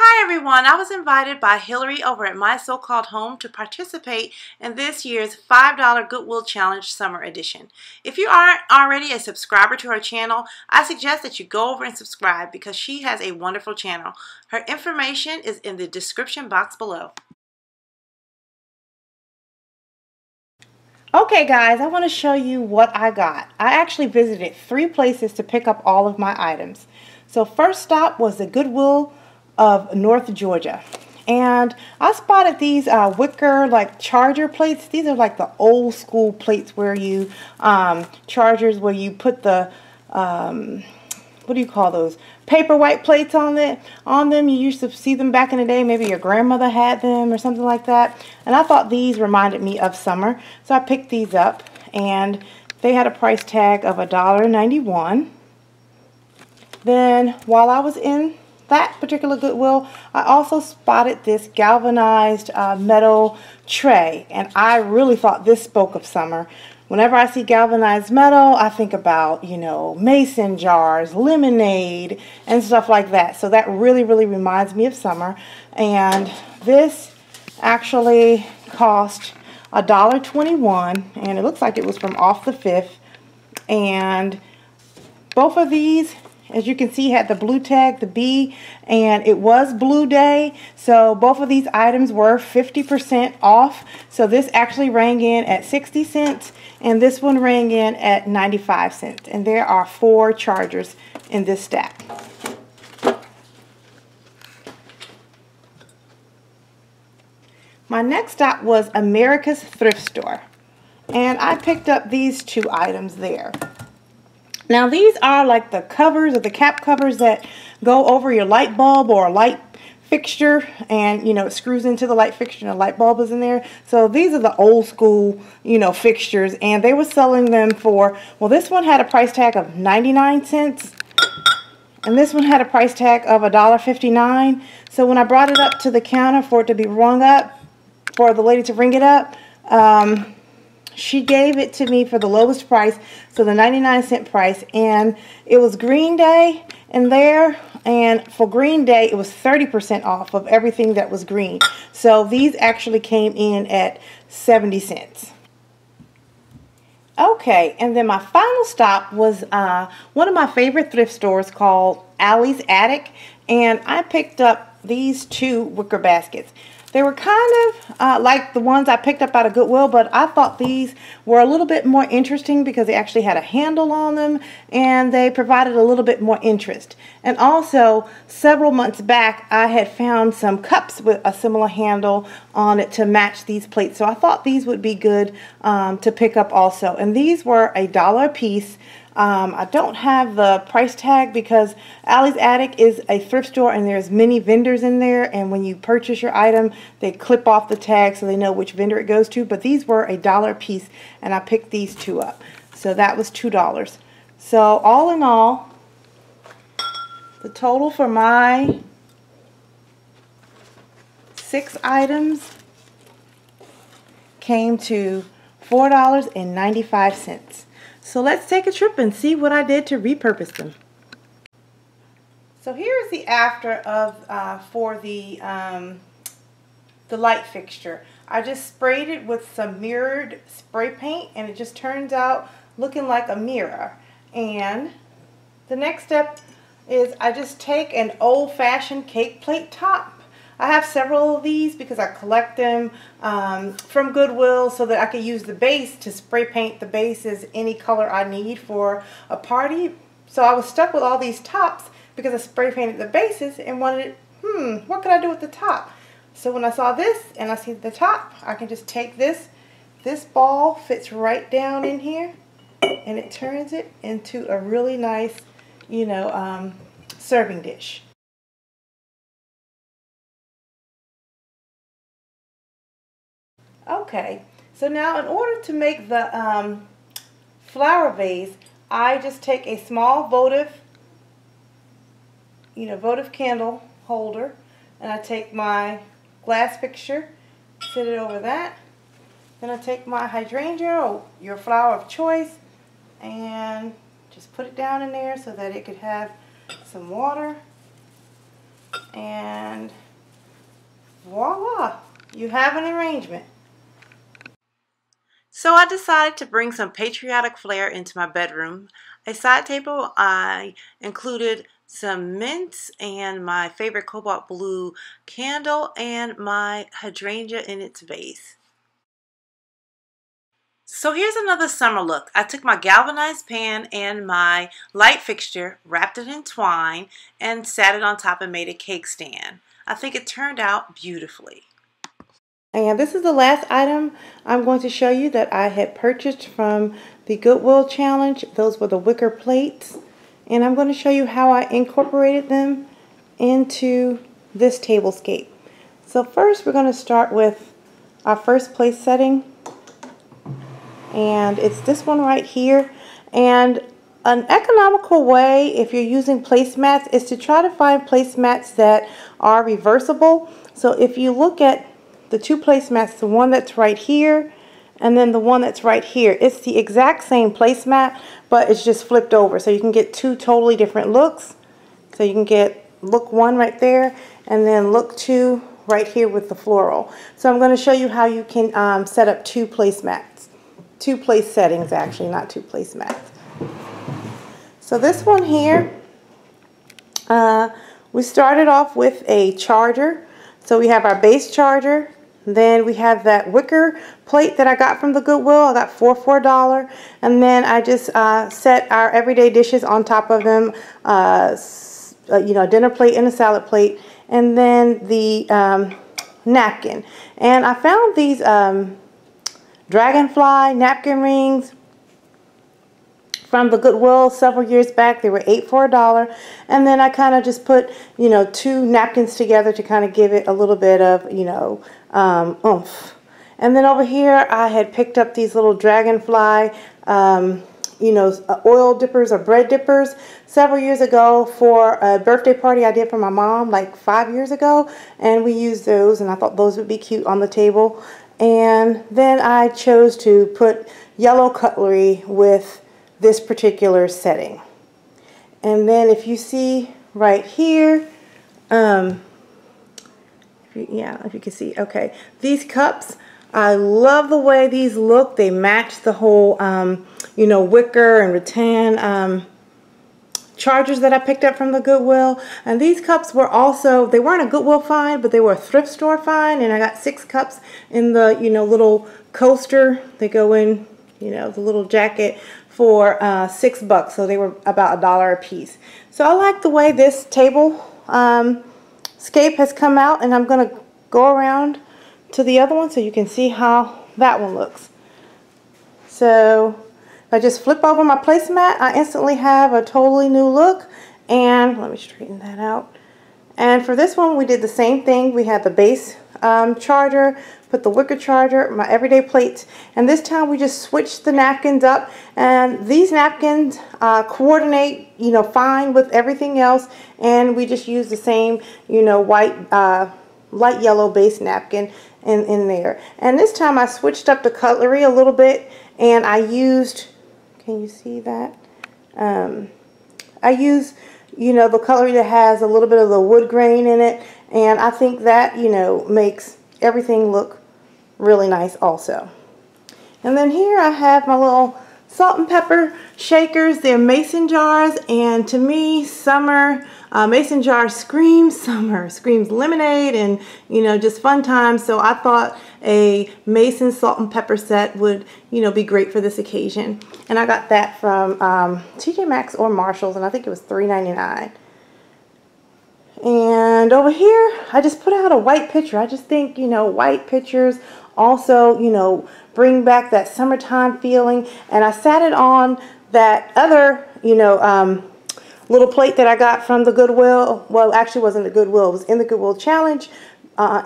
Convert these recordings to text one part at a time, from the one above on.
Hi everyone, I was invited by Hillary over at My So-Called Home to participate in this year's $5 Goodwill Challenge Summer Edition. If you aren't already a subscriber to her channel, I suggest that you go over and subscribe because she has a wonderful channel. Her information is in the description box below. Okay guys, I want to show you what I got. I actually visited 3 places to pick up all of my items. So first stop was the Goodwill of North Georgia, and I spotted these wicker like charger plates. These are like the old school plates where you chargers where you put the what do you call those, paper white plates on them. You used to see them back in the day. Maybe your grandmother had them or something like that, and I thought these reminded me of summer, so I picked these up, and they had a price tag of $1.91. Then while I was in that particular Goodwill, I also spotted this galvanized metal tray, and I really thought this spoke of summer. Whenever I see galvanized metal, I think about, you know, mason jars, lemonade, and stuff like that. So that really reminds me of summer. And this actually cost $1.21, and it looks like it was from off the 5th. And both of these, as you can see, had the blue tag, the B, and it was Blue Day. So both of these items were 50% off. So this actually rang in at 60 cents, and this one rang in at 95 cents. And there are 4 chargers in this stack. My next stop was America's Thrift Store, and I picked up these 2 items there. Now these are like the covers or the cap covers that go over your light bulb or light fixture, and you know it screws into the light fixture and the light bulb is in there. So these are the old school, you know, fixtures, and they were selling them for, well, this one had a price tag of 99 cents and this one had a price tag of $1.59. So when I brought it up to the counter for it to be rung up, for the lady to ring it up, she gave it to me for the lowest price, so the 99-cent price, and it was Green Day in there, and for Green Day it was 30% off of everything that was green. So these actually came in at 70 cents. Okay, and then my final stop was one of my favorite thrift stores called Alley's Attic, and I picked up these 2 wicker baskets. They were kind of like the ones I picked up out of Goodwill, but I thought these were a little bit more interesting because they actually had a handle on them and they provided a little bit more interest. And also, several months back, I had found some cups with a similar handle on it to match these plates. So I thought these would be good to pick up also. And these were $1 a piece. I don't have the price tag because Alley's Attic is a thrift store and there's many vendors in there, and when you purchase your item they clip off the tag so they know which vendor it goes to, but these were $1 a piece and I picked these 2 up. So that was $2. So all in all, the total for my 6 items came to $4.95. So let's take a trip and see what I did to repurpose them. So here's the after of for the light fixture. I just sprayed it with some mirrored spray paint, and it just turns out looking like a mirror. And the next step is I just take an old-fashioned cake plate top. I have several of these because I collect them from Goodwill so that I can use the base to spray paint the bases any color I need for a party. So I was stuck with all these tops because I spray painted the bases and wanted, what could I do with the top? So when I saw this and I see the top, I can just take this. This ball fits right down in here and it turns it into a really nice, you know, serving dish. Okay, so now in order to make the flower vase, I just take a small votive candle holder, and I take my glass fixture, sit it over that. Then I take my hydrangea or your flower of choice and just put it down in there so that it could have some water. And voila, you have an arrangement. So I decided to bring some patriotic flair into my bedroom. A side table, I included some mints and my favorite cobalt blue candle and my hydrangea in its vase. So here's another summer look. I took my galvanized pan and my light fixture, wrapped it in twine, and sat it on top and made a cake stand. I think it turned out beautifully. And this is the last item I'm going to show you that I had purchased from the Goodwill challenge. Those were the wicker plates. And I'm going to show you how I incorporated them into this tablescape. So first we're going to start with our first place setting. And it's this one right here. And an economical way, if you're using placemats, is to try to find placemats that are reversible. So if you look at the two placemats, the one that's right here and then the one that's right here, it's the exact same placemat, but it's just flipped over. So you can get two totally different looks. So you can get look one right there and then look two right here with the floral. So I'm going to show you how you can set up two placemats. Two place settings, actually, not two placemats. So this one here, we started off with a charger. So we have our base charger. Then we have that wicker plate that I got from the Goodwill. I got for $4. And then I just set our everyday dishes on top of them. You know, a dinner plate and a salad plate. And then the napkin. And I found these Dragonfly napkin rings from the Goodwill several years back. They were $8 for $1. And then I kind of just put, you know, two napkins together to kind of give it a little bit of, you know, oomph. And then over here I had picked up these little Dragonfly, you know, oil dippers or bread dippers several years ago for a birthday party I did for my mom like 5 years ago. And we used those, and I thought those would be cute on the table. And then I chose to put yellow cutlery with this particular setting. And then if you see right here, if you can see, okay, these cups, I love the way these look. They match the whole, you know, wicker and rattan chargers that I picked up from the Goodwill. And these cups were also, they weren't a Goodwill find, but they were a thrift store find. And I got 6 cups in the, you know, little coaster. They go in, you know, the little jacket for $6. So they were about $1 a piece. So I like the way this table scape has come out, and I'm going to go around to the other one so you can see how that one looks. So if I just flip over my placemat, I instantly have a totally new look. And let me straighten that out. And for this one, we did the same thing. We had the base charger, put the wicker charger, my everyday plates, and this time we just switched the napkins up. And these napkins coordinate, you know, fine with everything else. And we just use the same, you know, white, light yellow base napkin in there. And this time I switched up the cutlery a little bit, and I used, can you see that? I use, you know, the cutlery that has a little bit of the wood grain in it, and I think that, you know, makes everything look really nice also. And then here I have my little salt and pepper shakers. They're mason jars, and to me, summer, mason jars screams summer, screams lemonade, and, you know, just fun times. So I thought a mason salt and pepper set would, you know, be great for this occasion. And I got that from TJ Maxx or Marshall's, and I think it was $3.99. And over here, I just put out a white pitcher. I just think, you know, white pitchers also, you know, bring back that summertime feeling. And I sat it on that other, you know, little plate that I got from the Goodwill. Well, actually, it wasn't the Goodwill. It was in the Goodwill challenge,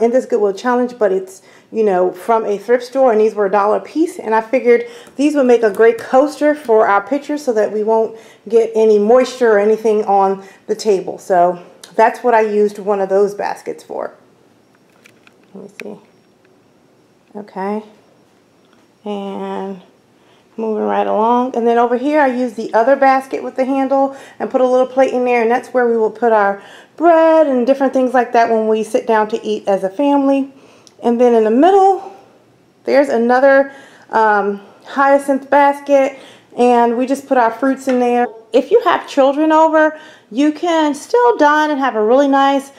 in this Goodwill challenge, but it's, you know, from a thrift store, and these were $1 a piece. And I figured these would make a great coaster for our pitchers so that we won't get any moisture or anything on the table. So that's what I used one of those baskets for. Let me see. Okay. And Moving right along. And then over here I use the other basket with the handle and put a little plate in there, and that's where we will put our bread and different things like that when we sit down to eat as a family. And then in the middle, there's another hyacinth basket, and we just put our fruits in there. If you have children over, you can still dine and have a really nice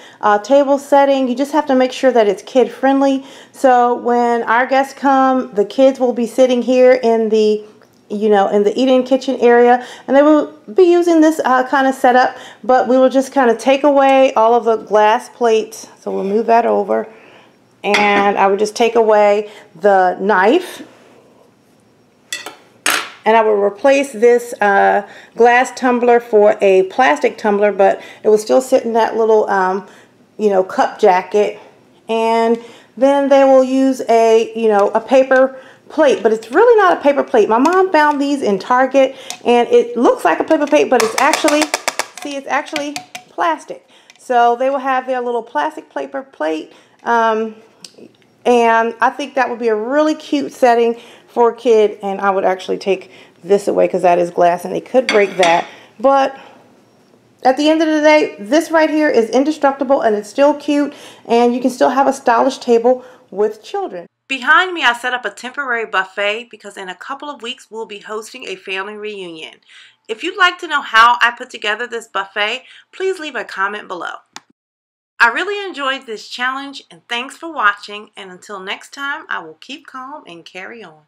table setting. You just have to make sure that it's kid friendly. So when our guests come, the kids will be sitting here in the in the eat-in kitchen area, and they will be using this kind of setup, but we will just kind of take away all of the glass plates. So we'll move that over, and I would just take away the knife, and I will replace this glass tumbler for a plastic tumbler, but it will still sit in that little cup jacket. And then they will use a a paper plate, but it's really not a paper plate. My mom found these in Target, and it looks like a paper plate, but it's actually, see, it's actually plastic. So they will have their little plastic paper plate, and I think that would be a really cute setting for a kid. And I would actually take this away because that is glass and they could break that. But at the end of the day, this right here is indestructible, and it's still cute, and you can still have a stylish table with children. Behind me, I set up a temporary buffet because in a couple of weeks, we'll be hosting a family reunion. If you'd like to know how I put together this buffet, please leave a comment below. I really enjoyed this challenge, and thanks for watching, and until next time, I will keep calm and carry on.